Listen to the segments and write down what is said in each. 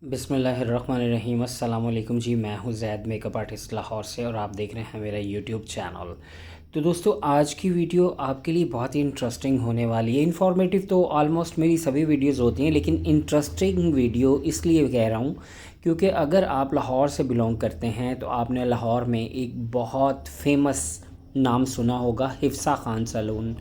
बिस्मिल्लाहिर्रहमानिर्रहीम। अस्सलाम वालेकुम जी, मैं हूं ज़ैद मेकअप आर्टिस्ट लाहौर से और आप देख रहे हैं मेरा यूट्यूब चैनल। तो दोस्तों, आज की वीडियो आपके लिए बहुत ही इंटरेस्टिंग होने वाली है। इन्फॉर्मेटिव तो ऑलमोस्ट मेरी सभी वीडियोस होती हैं, लेकिन इंटरेस्टिंग वीडियो इसलिए कह रहा हूं क्योंकि अगर आप लाहौर से बिलोंग करते हैं तो आपने लाहौर में एक बहुत फेमस नाम सुना होगा, हिफ्सा खान सैलून।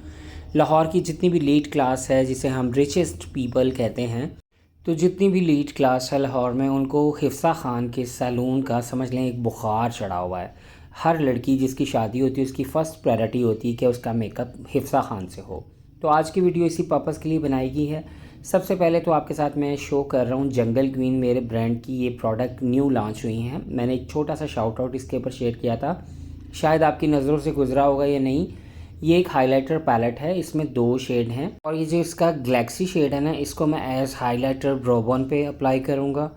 लाहौर की जितनी भी लीड क्लास है, जिसे हम रिचेस्ट पीपल कहते हैं, तो जितनी भी लीड क्लास है लाहौर में, उनको हिफ्सा खान के सैलून का समझ लें एक बुखार चढ़ा हुआ है। हर लड़की जिसकी शादी होती है उसकी फ़र्स्ट प्रायोरिटी होती है कि उसका मेकअप हिफ्सा खान से हो। तो आज की वीडियो इसी पर्पज़ के लिए बनाई गई है। सबसे पहले तो आपके साथ मैं शो कर रहा हूँ जंगल क्वीन मेरे ब्रांड की ये प्रोडक्ट न्यू लॉन्च हुई हैं। मैंने एक छोटा सा शाउट आउट इसके ऊपर शेयर किया था, शायद आपकी नज़रों से गुजरा होगा या नहीं। ये एक हाइलाइटर पैलेट है, इसमें 2 शेड हैं और ये जो इसका गैलेक्सी शेड है ना, इसको मैं एज हाइलाइटर ब्रोबन पे अप्लाई करूँगा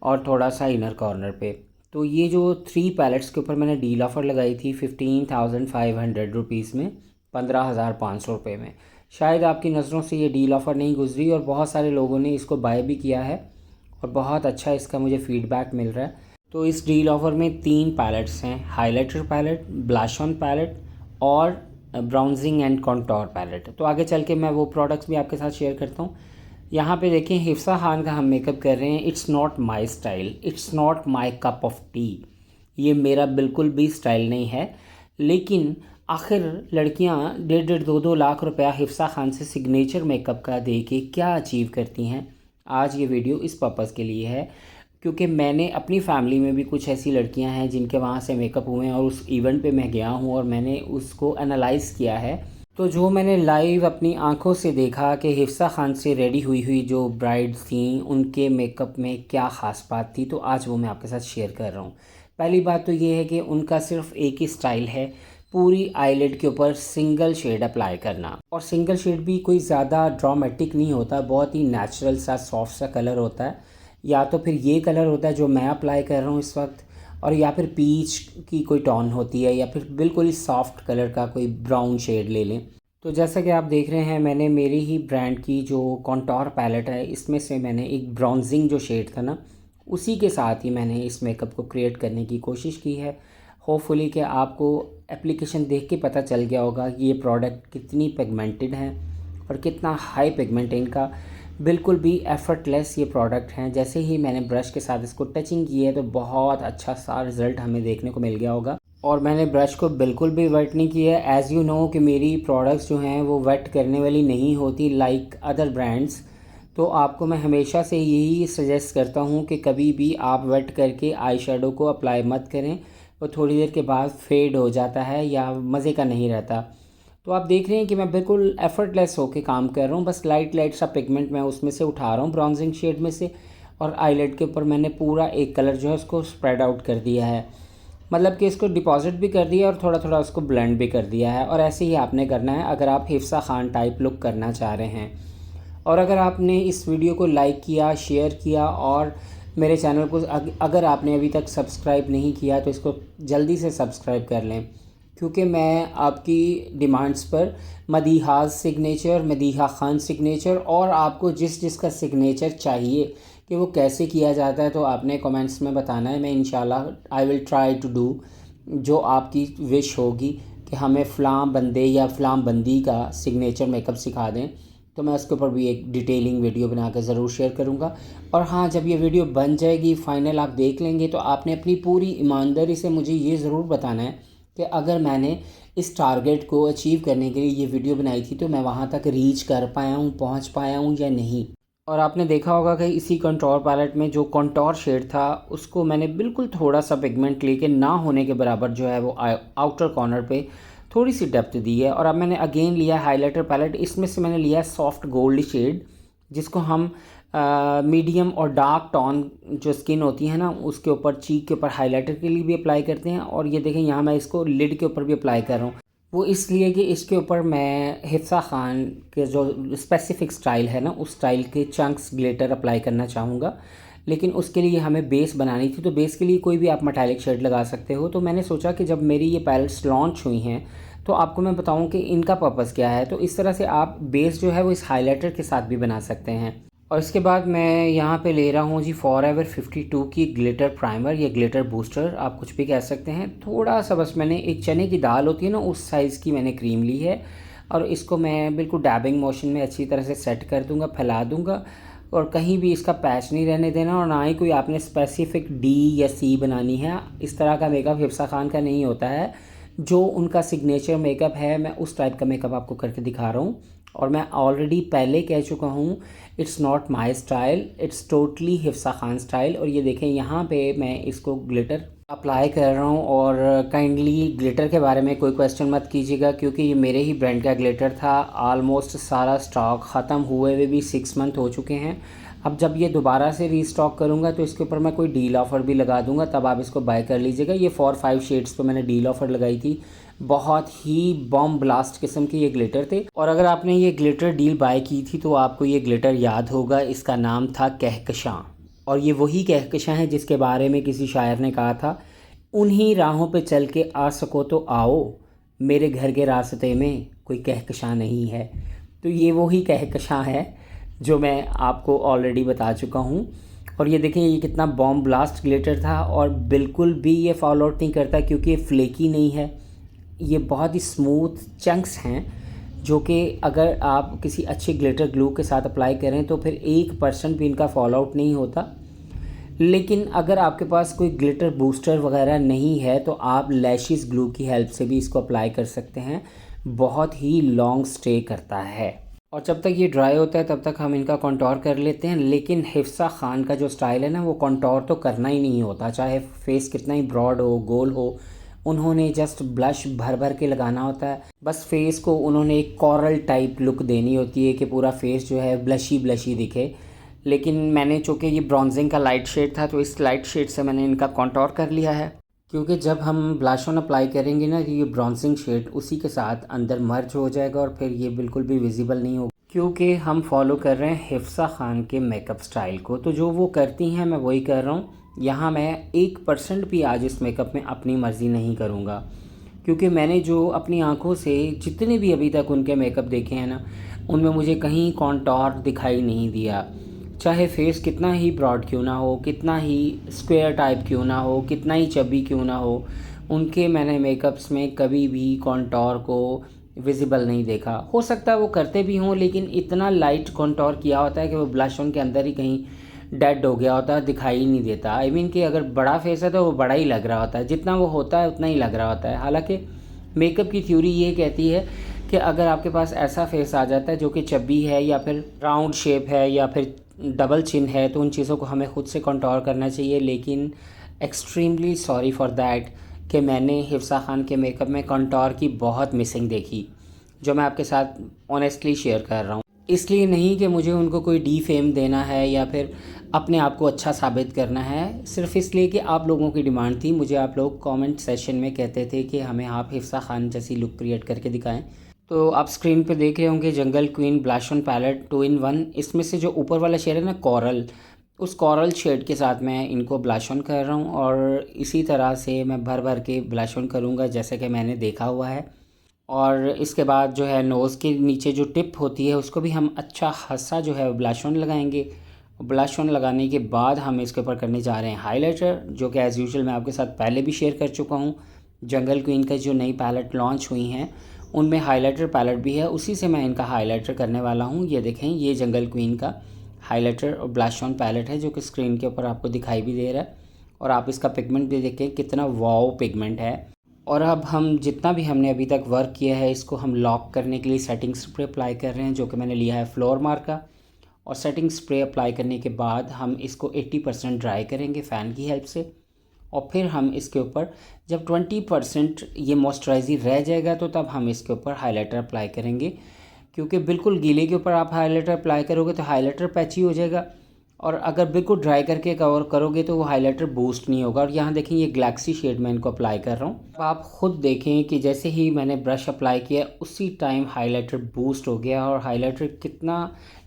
और थोड़ा सा इनर कॉर्नर पे। तो ये जो 3 पैलेट्स के ऊपर मैंने डील ऑफ़र लगाई थी 15,500 रुपीज़ में, 15,500 रुपये में। शायद आपकी नज़रों से ये डील ऑफ़र नहीं गुजरी और बहुत सारे लोगों ने इसको बाय भी किया है और बहुत अच्छा इसका मुझे फ़ीडबैक मिल रहा है। तो इस डील ऑफ़र में 3 पैलेट्स हैं, highlighter palette, blush on palette और ब्राउजिंग एंड कॉन्टोर पैलेट। तो आगे चल के मैं वो प्रोडक्ट्स भी आपके साथ शेयर करता हूँ। यहाँ पे देखें, हिफ्सा खान का हम मेकअप कर रहे हैं। It's not my style, it's not my cup of T. ये मेरा बिल्कुल भी स्टाइल नहीं है, लेकिन आखिर लड़कियाँ 1.5-2 लाख रुपया हिफ्सा खान से सिग्नेचर मेकअप का दे के क्या अचीव करती हैं। आज ये वीडियो इस पर्पज़ के लिए है क्योंकि मैंने अपनी फैमिली में भी कुछ ऐसी लड़कियां हैं जिनके वहाँ से मेकअप हुए हैं और उस इवेंट पे मैं गया हूँ और मैंने उसको एनालाइज़ किया है। तो जो मैंने लाइव अपनी आंखों से देखा कि हिफ्सा खान से रेडी हुई हुई जो ब्राइड्स थी, उनके मेकअप में क्या ख़ास बात थी, तो आज वो मैं आपके साथ शेयर कर रहा हूँ। पहली बात तो ये है कि उनका सिर्फ एक ही स्टाइल है, पूरी आईलिड के ऊपर सिंगल शेड अप्लाई करना। और सिंगल शेड भी कोई ज़्यादा ड्रामेटिक नहीं होता, बहुत ही नेचुरल सा सॉफ्ट सा कलर होता है। या तो फिर ये कलर होता है जो मैं अप्लाई कर रहा हूँ इस वक्त, और या फिर पीच की कोई टोन होती है, या फिर बिल्कुल ही सॉफ्ट कलर का कोई ब्राउन शेड ले लें। तो जैसा कि आप देख रहे हैं, मैंने मेरी ही ब्रांड की जो कॉन्टोर पैलेट है, इसमें से मैंने एक ब्राउजिंग जो शेड था ना, उसी के साथ ही मैंने इस मेकअप को क्रिएट करने की कोशिश की है। होपफुली कि आपको एप्लीकेशन देख के पता चल गया होगा कि ये प्रोडक्ट कितनी पिगमेंटेड है और कितना हाई पिगमेंट है इनका। बिल्कुल भी एफर्टलेस ये प्रोडक्ट हैं। जैसे ही मैंने ब्रश के साथ इसको टचिंग की है तो बहुत अच्छा सा रिज़ल्ट हमें देखने को मिल गया होगा। और मैंने ब्रश को बिल्कुल भी वेट नहीं किया है। एज़ यू नो कि मेरी प्रोडक्ट्स जो हैं वो वेट करने वाली नहीं होती लाइक अदर ब्रांड्स। तो आपको मैं हमेशा से यही सजेस्ट करता हूँ कि कभी भी आप वेट करके आई शेडो को अप्लाई मत करें, वो थोड़ी देर के बाद फेड हो जाता है या मज़े का नहीं रहता। तो आप देख रहे हैं कि मैं बिल्कुल एफर्टलेस होके काम कर रहा हूँ, बस लाइट लाइट सा पिगमेंट मैं उसमें से उठा रहा हूँ ब्राउजिंग शेड में से, और आईलाइट के ऊपर मैंने पूरा एक कलर जो है उसको स्प्रेड आउट कर दिया है, मतलब कि इसको डिपॉजिट भी कर दिया और थोड़ा थोड़ा उसको ब्लेंड भी कर दिया है। और ऐसे ही आपने करना है अगर आप हिफ्सा खान टाइप लुक करना चाह रहे हैं। और अगर आपने इस वीडियो को लाइक किया, शेयर किया और मेरे चैनल को अगर आपने अभी तक सब्सक्राइब नहीं किया तो इसको जल्दी से सब्सक्राइब कर लें, क्योंकि मैं आपकी डिमांड्स पर मदीहाज सिग्नेचर, मदीहा खान सिग्नेचर और आपको जिस जिसका सिग्नेचर चाहिए कि वो कैसे किया जाता है, तो आपने कमेंट्स में बताना है। मैं इंशाल्लाह I will try to do जो आपकी विश होगी कि हमें फ़लाँ बंदे या फ़लाँ बंदी का सिग्नेचर मेकअप सिखा दें, तो मैं उसके ऊपर भी एक डिटेलिंग वीडियो बना कर ज़रूर शेयर करूँगा। और हाँ, जब ये वीडियो बन जाएगी, फ़ाइनल आप देख लेंगे, तो आपने अपनी पूरी ईमानदारी से मुझे ये ज़रूर बताना है कि अगर मैंने इस टारगेट को अचीव करने के लिए ये वीडियो बनाई थी तो मैं वहाँ तक रीच कर पाया हूँ, पहुँच पाया हूँ या नहीं। और आपने देखा होगा कि इसी कंटोर पैलेट में जो कंटोर शेड था उसको मैंने बिल्कुल थोड़ा सा पिगमेंट लेके ना होने के बराबर जो है वो आउटर कॉर्नर पे थोड़ी सी डेप्थ दी है। और अब मैंने अगेन लिया हाइलाइटर पैलेट, इसमें से मैंने लिया सॉफ्ट गोल्ड शेड, जिसको हम मीडियम और डार्क टोन जो स्किन होती है ना उसके ऊपर, चीक के ऊपर हाइलाइटर के लिए भी अप्लाई करते हैं। और ये देखें, यहाँ मैं इसको लिड के ऊपर भी अप्लाई कर रहा हूँ, वो इसलिए कि इसके ऊपर मैं हिफ्सा खान के जो स्पेसिफ़िक स्टाइल है ना, उस स्टाइल के चंक्स ग्लिटर अप्लाई करना चाहूँगा। लेकिन उसके लिए हमें बेस बनानी थी, तो बेस के लिए कोई भी आप मेटालिक शेड लगा सकते हो। तो मैंने सोचा कि जब मेरी ये पैलेट्स लॉन्च हुई हैं तो आपको मैं बताऊं कि इनका पर्पज़ क्या है। तो इस तरह से आप बेस जो है वो इस हाइलाइटर के साथ भी बना सकते हैं। और इसके बाद मैं यहाँ पे ले रहा हूँ जी फॉरएवर 52 की ग्लिटर प्राइमर या ग्लिटर बूस्टर, आप कुछ भी कह सकते हैं। थोड़ा सा बस मैंने एक चने की दाल होती है ना, उस साइज़ की मैंने क्रीम ली है और इसको मैं बिल्कुल डैबिंग मोशन में अच्छी तरह से सेट कर दूँगा, फैला दूँगा और कहीं भी इसका पैच नहीं रहने देना। और ना ही कोई आपने स्पेसिफिक डी या सी बनानी है। इस तरह का मेकअप हिफ्सा खान का नहीं होता है। जो उनका सिग्नेचर मेकअप है, मैं उस टाइप का मेकअप आपको करके दिखा रहा हूँ। और मैं ऑलरेडी पहले कह चुका हूँ, it's not my style, it's totally Hifsa Khan style. और ये देखें यहाँ पे मैं इसको ग्लिटर अप्लाई कर रहा हूँ। और काइंडली ग्लिटर के बारे में कोई क्वेश्चन मत कीजिएगा, क्योंकि ये मेरे ही ब्रांड का ग्लिटर था। ऑलमोस्ट सारा स्टॉक ख़त्म हुए हुए भी 6 मंथ हो चुके हैं। अब जब ये दोबारा से रीस्टॉक करूँगा तो इसके ऊपर मैं कोई डील ऑफ़र भी लगा दूँगा, तब आप इसको बाय कर लीजिएगा। ये 4-5 शेड्स पे मैंने डील ऑफ़र लगाई थी। बहुत ही बॉम्ब ब्लास्ट किस्म के ये ग्लिटर थे। और अगर आपने ये ग्लिटर डील बाय की थी तो आपको ये ग्लिटर याद होगा, इसका नाम था कहकशां। और ये वही कहकशां है जिसके बारे में किसी शायर ने कहा था, उन्हीं राहों पे चल के आ सको तो आओ, मेरे घर के रास्ते में कोई कहकशां नहीं है। तो ये वही कहकशां है जो मैं आपको ऑलरेडी बता चुका हूँ। और ये देखें ये कितना बॉम्ब ब्लास्ट ग्लिटर था और बिल्कुल भी ये फॉल आउट नहीं करता, क्योंकि ये फ्लेकी नहीं है। ये बहुत ही स्मूथ चंक्स हैं जो कि अगर आप किसी अच्छे ग्लिटर ग्लू के साथ अप्लाई करें तो फिर 1% भी इनका फॉल आउट नहीं होता। लेकिन अगर आपके पास कोई ग्लिटर बूस्टर वगैरह नहीं है तो आप लैशेस ग्लू की हेल्प से भी इसको अप्लाई कर सकते हैं। बहुत ही लॉन्ग स्टे करता है। और जब तक ये ड्राई होता है तब तक हम इनका कॉन्टोर कर लेते हैं। लेकिन हिफ्सा खान का जो स्टाइल है ना, वो कॉन्टोर तो करना ही नहीं होता, चाहे फेस कितना ही ब्रॉड हो, गोल हो। उन्होंने जस्ट ब्लश भर भर के लगाना होता है। बस फेस को उन्होंने एक कॉरल टाइप लुक देनी होती है कि पूरा फेस जो है ब्लशी ब्लशी दिखे। लेकिन मैंने चूँकि ये ब्रॉन्जिंग का लाइट शेड था तो इस लाइट शेड से मैंने इनका कॉन्टोर कर लिया है। क्योंकि जब हम ब्लश ऑन अप्लाई करेंगे ना, तो ये ब्रॉन्जिंग शेड उसी के साथ अंदर मर्ज हो जाएगा और फिर ये बिल्कुल भी विजिबल नहीं होगा, क्योंकि हम फॉलो कर रहे हैं हिफ्सा खान के मेकअप स्टाइल को। तो जो वो करती हैं मैं वही कर रहा हूँ। यहाँ मैं 1% भी आज इस मेकअप में अपनी मर्ज़ी नहीं करूँगा, क्योंकि मैंने जो अपनी आंखों से जितने भी अभी तक उनके मेकअप देखे हैं ना, उनमें मुझे कहीं कॉन्टोर दिखाई नहीं दिया। चाहे फेस कितना ही ब्रॉड क्यों ना हो, कितना ही स्क्वायर टाइप क्यों ना हो, कितना ही चबी क्यों ना हो, उनके मैंने मेकअप्स में कभी भी कॉन्टोर को विजिबल नहीं देखा। हो सकता है वो करते भी हों, लेकिन इतना लाइट कॉन्टोर किया होता है कि वो ब्लश ऑन के अंदर ही कहीं डेड हो गया होता है, दिखाई ही नहीं देता। आई मीन कि अगर बड़ा फेस है तो वो बड़ा ही लग रहा होता है, जितना वो होता है उतना ही लग रहा होता है। हालांकि मेकअप की थ्योरी ये कहती है कि अगर आपके पास ऐसा फेस आ जाता है जो कि चब्बी है या फिर राउंड शेप है या फिर डबल चिन है, तो उन चीज़ों को हमें ख़ुद से कंट्रोल करना चाहिए। लेकिन एक्सट्रीमली सॉरी फॉर दैट कि मैंने हिफ्सा खान के मेकअप में कंटोर की बहुत मिसिंग देखी, जो मैं आपके साथ ऑनेस्टली शेयर कर रहा हूँ। इसलिए नहीं कि मुझे उनको कोई डी फेम देना है या फिर अपने आप को अच्छा साबित करना है, सिर्फ इसलिए कि आप लोगों की डिमांड थी। मुझे आप लोग कमेंट सेशन में कहते थे कि हमें आप हिफ्सा खान जैसी लुक क्रिएट करके दिखाएं। तो आप स्क्रीन पे देख रहे होंगे jungle queen blush on palette 2 in 1। इसमें से जो ऊपर वाला शेड है ना कॉरल, उस कॉरल शेड के साथ मैं इनको ब्लश ऑन कर रहा हूँ। और इसी तरह से मैं भर भर के ब्लश ऑन करूँगा जैसे कि मैंने देखा हुआ है। और इसके बाद जो है नोज़ के नीचे जो टिप होती है उसको भी हम अच्छा खासा जो है ब्लश ऑन लगाएंगे। ब्लश ऑन लगाने के बाद हम इसके ऊपर करने जा रहे हैं हाइलाइटर, जो कि एज़ यूजुअल मैं आपके साथ पहले भी शेयर कर चुका हूँ। जंगल क्वीन का जो नई पैलेट लॉन्च हुई हैं उनमें हाइलाइटर पैलेट भी है, उसी से मैं इनका हाइलाइटर करने वाला हूँ। ये देखें, ये जंगल क्वीन का हाइलाइटर और ब्लश ऑन पैलेट है जो कि स्क्रीन के ऊपर आपको दिखाई भी दे रहा है। और आप इसका पिगमेंट भी देखें कितना वाओ पिगमेंट है। और अब हम जितना भी हमने अभी तक वर्क किया है इसको हम लॉक करने के लिए सेटिंग स्प्रे अप्लाई कर रहे हैं, जो कि मैंने लिया है फ्लोरमार्क का। और सेटिंग स्प्रे अप्लाई करने के बाद हम इसको 80% ड्राई करेंगे फ़ैन की हेल्प से। और फिर हम इसके ऊपर जब 20% ये मॉइस्चराइजर रह जाएगा तो तब हम इसके ऊपर हाइलाइटर अप्लाई करेंगे, क्योंकि बिल्कुल गीले के ऊपर आप हाइलाइटर अप्लाई करोगे तो हाइलाइटर पैची हो जाएगा। और अगर बिल्कुल ड्राई करके कवर करोगे तो वो हाइलाइटर बूस्ट नहीं होगा। और यहाँ देखें ये गैलेक्सी शेड में इनको अप्लाई कर रहा हूँ। अब आप ख़ुद देखें कि जैसे ही मैंने ब्रश अप्लाई किया उसी टाइम हाइलाइटर बूस्ट हो गया और हाइलाइटर कितना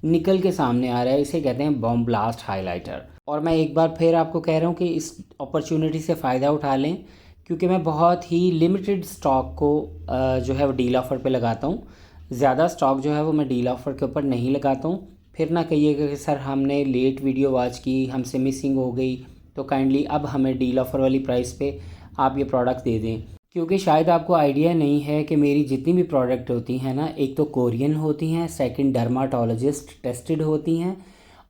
निकल के सामने आ रहा है। इसे कहते हैं बॉम्ब ब्लास्ट हाइलाइटर। और मैं एक बार फिर आपको कह रहा हूँ कि इस अपॉर्चुनिटी से फ़ायदा उठा लें, क्योंकि मैं बहुत ही लिमिटेड स्टॉक को जो है वो डील ऑफ़र पे लगाता हूँ। ज़्यादा स्टॉक जो है वो मैं डील ऑफ़र के ऊपर नहीं लगाता हूँ। फिर ना कहिएगा कि सर हमने लेट वीडियो वॉच की, हमसे मिसिंग हो गई, तो काइंडली अब हमें डील ऑफ़र वाली प्राइस पे आप ये प्रोडक्ट दे दें। क्योंकि शायद आपको आइडिया नहीं है कि मेरी जितनी भी प्रोडक्ट होती हैं ना, एक तो कोरियन होती हैं, सेकंड डर्माटोलॉजिस्ट टेस्टेड होती हैं,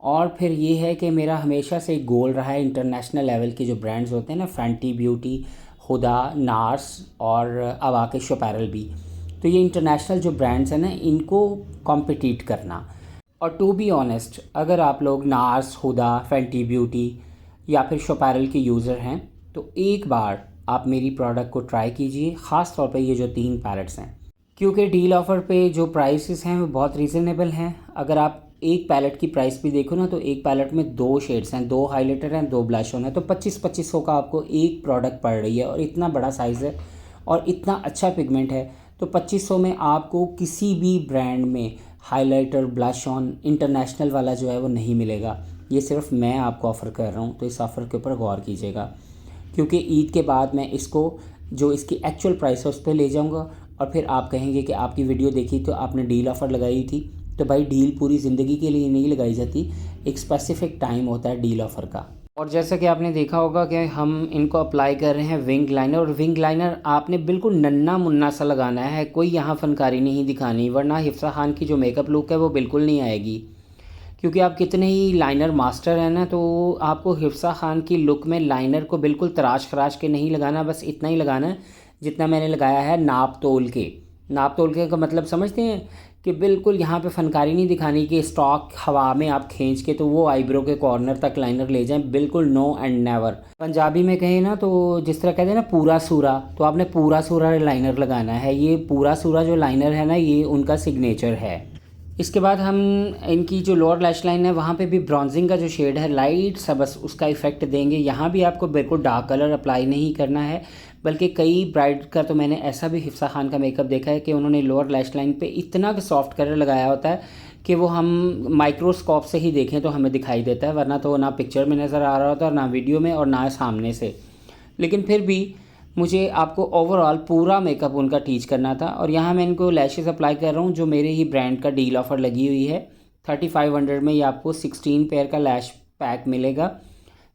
और फिर ये है कि मेरा हमेशा से एक गोल रहा है इंटरनेशनल लेवल के जो ब्रांड्स होते हैं ना, फैंटी ब्यूटी, हुदा, नार्स और अवाकिश अपैरल भी, तो ये इंटरनेशनल जो ब्रांड्स हैं ना, इनको कॉम्पिटिट करना। और टू बी ऑनेस्ट, अगर आप लोग नार्स, हुदा, फैंटी ब्यूटी या फिर शोपैरल के यूज़र हैं तो एक बार आप मेरी प्रोडक्ट को ट्राई कीजिए, ख़ास तौर पे ये जो 3 पैलेट्स हैं, क्योंकि डील ऑफ़र पे जो प्राइसेस हैं वो बहुत रीज़नेबल हैं। अगर आप एक पैलेट की प्राइस भी देखो ना, तो एक पैलेट में 2 शेड्स हैं, 2 हाइलाइटर हैं, 2 ब्लश ऑन है, तो 2500 का आपको एक प्रोडक्ट पड़ रही है। और इतना बड़ा साइज़ है और इतना अच्छा पिगमेंट है, तो 2500 में आपको किसी भी ब्रांड में हाइलाइटर, ब्लश ऑन इंटरनेशनल वाला जो है वो नहीं मिलेगा। ये सिर्फ मैं आपको ऑफ़र कर रहा हूँ, तो इस ऑफ़र के ऊपर गौर कीजिएगा, क्योंकि ईद के बाद मैं इसको जो इसकी एक्चुअल प्राइस है उस पर ले जाऊँगा और फिर आप कहेंगे कि आपकी वीडियो देखी तो आपने डील ऑफ़र लगाई थी। तो भाई, डील पूरी ज़िंदगी के लिए नहीं लगाई जाती, एक स्पेसिफ़िक टाइम होता है डील ऑफ़र का। और जैसा कि आपने देखा होगा कि हम इनको अप्लाई कर रहे हैं विंग लाइनर, और विंग लाइनर आपने बिल्कुल नन्ना मुन्ना सा लगाना है, कोई यहाँ फनकारी नहीं दिखानी, वरना हिफ्सा खान की जो मेकअप लुक है वो बिल्कुल नहीं आएगी। क्योंकि आप कितने ही लाइनर मास्टर हैं ना, तो आपको हिफ्सा खान की लुक में लाइनर को बिल्कुल तराश खराश के नहीं लगाना, बस इतना ही लगाना है जितना मैंने लगाया है नाप तोल के। नाप तोल के का मतलब समझते हैं कि बिल्कुल यहाँ पे फनकारी नहीं दिखानी कि स्टॉक हवा में आप खींच के तो वो आईब्रो के कॉर्नर तक लाइनर ले जाएं, बिल्कुल नो एंड नेवर। पंजाबी में कहें ना तो जिस तरह कहते हैं ना पूरा सूरा, तो आपने पूरा सूरा लाइनर लगाना है। ये पूरा सूरा जो लाइनर है ना, ये उनका सिग्नेचर है। इसके बाद हम इनकी जो लोअर लैश लाइन है वहाँ पे भी ब्रॉन्जिंग का जो शेड है लाइट सा, बस उसका इफ़ेक्ट देंगे। यहाँ भी आपको बिल्कुल डार्क कलर अप्लाई नहीं करना है, बल्कि कई ब्राइड का तो मैंने ऐसा भी हिफ्सा खान का मेकअप देखा है कि उन्होंने लोअर लैश लाइन पे इतना सॉफ्ट कलर लगाया होता है कि वो हम माइक्रोस्कोप से ही देखें तो हमें दिखाई देता है, वरना तो ना पिक्चर में नज़र आ रहा होता है, ना वीडियो में, और ना सामने से। लेकिन फिर भी मुझे आपको ओवरऑल पूरा मेकअप उनका टीच करना था। और यहाँ मैं इनको लैशेस अप्लाई कर रहा हूँ जो मेरे ही ब्रांड का डील ऑफ़र लगी हुई है। 3500 में ये आपको 16 पेयर का लैश पैक मिलेगा,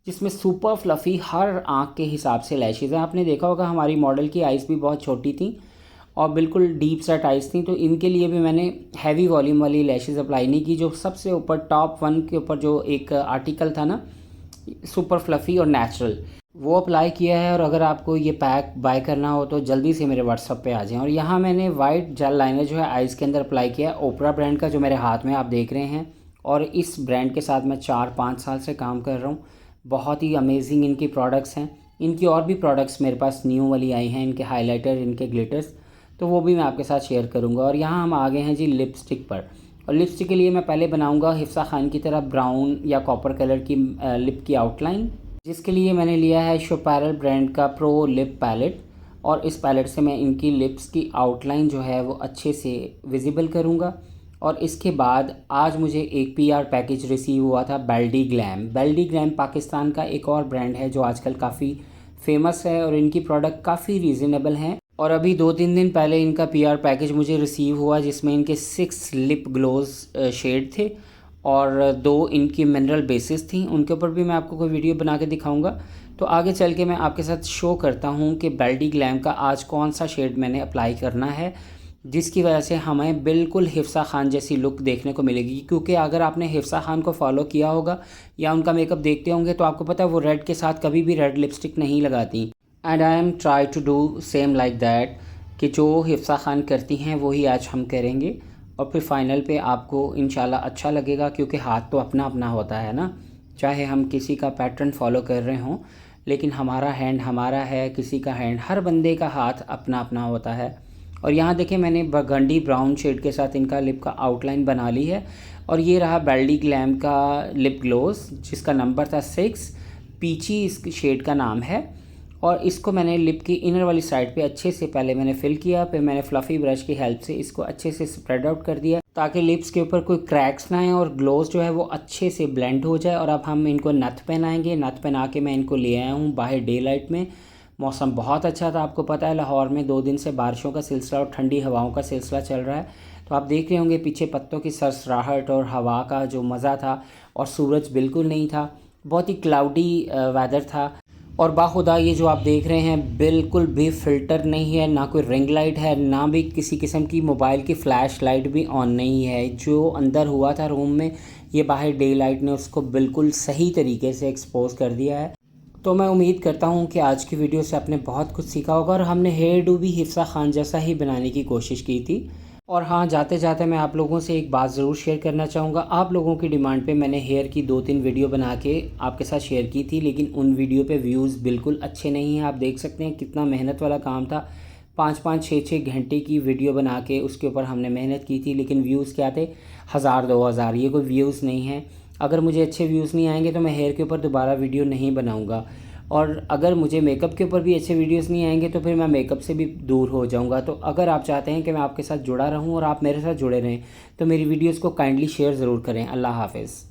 जिसमें सुपर फ्लफ़ी हर आँख के हिसाब से लैशेज़ हैं। आपने देखा होगा हमारी मॉडल की आइज़ भी बहुत छोटी थी और बिल्कुल डीप सेट आइज़ थी, तो इनके लिए भी मैंने हैवी वॉल्यूम वाली लैशेज़ अप्लाई नहीं की। जो सबसे ऊपर टॉप 1 के ऊपर जो एक आर्टिकल था ना, सुपर फ्लफ़ी और नेचुरल, वो अप्लाई किया है। और अगर आपको ये पैक बाय करना हो तो जल्दी से मेरे व्हाट्सअप पे आ जाएं। और यहाँ मैंने वाइट जेल लाइनर जो है आइज़ के अंदर अप्लाई किया है, ओपरा ब्रांड का, जो मेरे हाथ में आप देख रहे हैं। और इस ब्रांड के साथ मैं 4-5 साल से काम कर रहा हूँ। बहुत ही अमेजिंग इनकी प्रोडक्ट्स हैं। इनकी और भी प्रोडक्ट्स मेरे पास न्यू वाली आई हैं, इनके हाइलाइटर, इनके ग्लिटर्स, तो वो भी मैं आपके साथ शेयर करूँगा। और यहाँ हम आ गए हैं जी लिपस्टिक पर। और लिपस्टिक के लिए मैं पहले बनाऊँगा हिफ्सा खान की तरह ब्राउन या कॉपर कलर की लिप की आउटलाइन, जिसके लिए मैंने लिया है शोपैरल ब्रांड का प्रो लिप पैलेट। और इस पैलेट से मैं इनकी लिप्स की आउटलाइन जो है वो अच्छे से विजिबल करूँगा। और इसके बाद आज मुझे एक पीआर पैकेज रिसीव हुआ था बेल्डी ग्लैम। बेल्डी ग्लैम पाकिस्तान का एक और ब्रांड है जो आजकल काफ़ी फेमस है और इनकी प्रोडक्ट काफ़ी रीज़नेबल हैं। और अभी 2-3 दिन पहले इनका पीआर पैकेज मुझे रिसीव हुआ, जिसमें इनके 6 लिप ग्लोज शेड थे और 2 इनकी मिनरल बेसिस थी। उनके ऊपर भी मैं आपको कोई वीडियो बना के दिखाऊंगा। तो आगे चल के मैं आपके साथ शो करता हूं कि बेल्डी ग्लैम का आज कौन सा शेड मैंने अप्लाई करना है, जिसकी वजह से हमें बिल्कुल हिफ्सा खान जैसी लुक देखने को मिलेगी। क्योंकि अगर आपने हिफ्सा खान को फॉलो किया होगा या उनका मेकअप देखते होंगे तो आपको पता है वो रेड के साथ कभी भी रेड लिपस्टिक नहीं लगाती। And I am try to do same like that, कि जो हिफ्सा खान करती हैं वही आज हम करेंगे। और फिर फाइनल पे आपको इंशाल्लाह अच्छा लगेगा, क्योंकि हाथ तो अपना अपना होता है ना, चाहे हम किसी का पैटर्न फॉलो कर रहे हों, लेकिन हमारा हैंड हमारा है, किसी का हैंड, हर बंदे का हाथ अपना अपना होता है। और यहाँ देखें मैंने बर्गंडी ब्राउन शेड के साथ इनका लिप का आउटलाइन बना ली है। और ये रहा बेल्डी ग्लैम का लिप ग्लोज, जिसका नंबर था 6, पीची इस शेड का नाम है। और इसको मैंने लिप की इनर वाली साइड पे अच्छे से पहले मैंने फिल किया, फिर मैंने फ्लफ़ी ब्रश की हेल्प से इसको अच्छे से स्प्रेड आउट कर दिया ताकि लिप्स के ऊपर कोई क्रैक्स ना आए और ग्लोज जो है वो अच्छे से ब्लेंड हो जाए। और अब हम इनको नथ पहनाएंगे। नथ पहना के मैं इनको ले आया हूँ बाहर डे लाइट में। मौसम बहुत अच्छा था, आपको पता है लाहौर में 2 दिन से बारिशों का सिलसिला और ठंडी हवाओं का सिलसिला चल रहा है। तो आप देख रहे होंगे पीछे पत्तों की सरसराहट और हवा का जो मज़ा था, और सूरज बिल्कुल नहीं था, बहुत ही क्लाउडी वेदर था। और बाखुदा ये जो आप देख रहे हैं बिल्कुल भी फ़िल्टर नहीं है, ना कोई रिंग लाइट है, ना भी किसी किस्म की मोबाइल की फ़्लैश लाइट भी ऑन नहीं है। जो अंदर हुआ था रूम में, ये बाहर डे लाइट ने उसको बिल्कुल सही तरीके से एक्सपोज कर दिया है। तो मैं उम्मीद करता हूँ कि आज की वीडियो से आपने बहुत कुछ सीखा होगा, और हमने हेयर डू भी हिफ्सा खान जैसा ही बनाने की कोशिश की थी। और हाँ, जाते जाते मैं आप लोगों से एक बात ज़रूर शेयर करना चाहूँगा। आप लोगों की डिमांड पे मैंने हेयर की 2-3 वीडियो बना के आपके साथ शेयर की थी, लेकिन उन वीडियो पे व्यूज़ बिल्कुल अच्छे नहीं हैं। आप देख सकते हैं कितना मेहनत वाला काम था। 5-5, 6-6 घंटे की वीडियो बना के उसके ऊपर हमने मेहनत की थी, लेकिन व्यूज़ क्या थे, 1000-2000। ये कोई व्यूज़ नहीं है। अगर मुझे अच्छे व्यूज़ नहीं आएंगे तो मैं हेयर के ऊपर दोबारा वीडियो नहीं बनाऊँगा। और अगर मुझे मेकअप के ऊपर भी अच्छे वीडियोस नहीं आएंगे तो फिर मैं मेकअप से भी दूर हो जाऊंगा। तो अगर आप चाहते हैं कि मैं आपके साथ जुड़ा रहूं और आप मेरे साथ जुड़े रहें, तो मेरी वीडियोस को काइंडली शेयर ज़रूर करें। अल्लाह हाफ़िज़।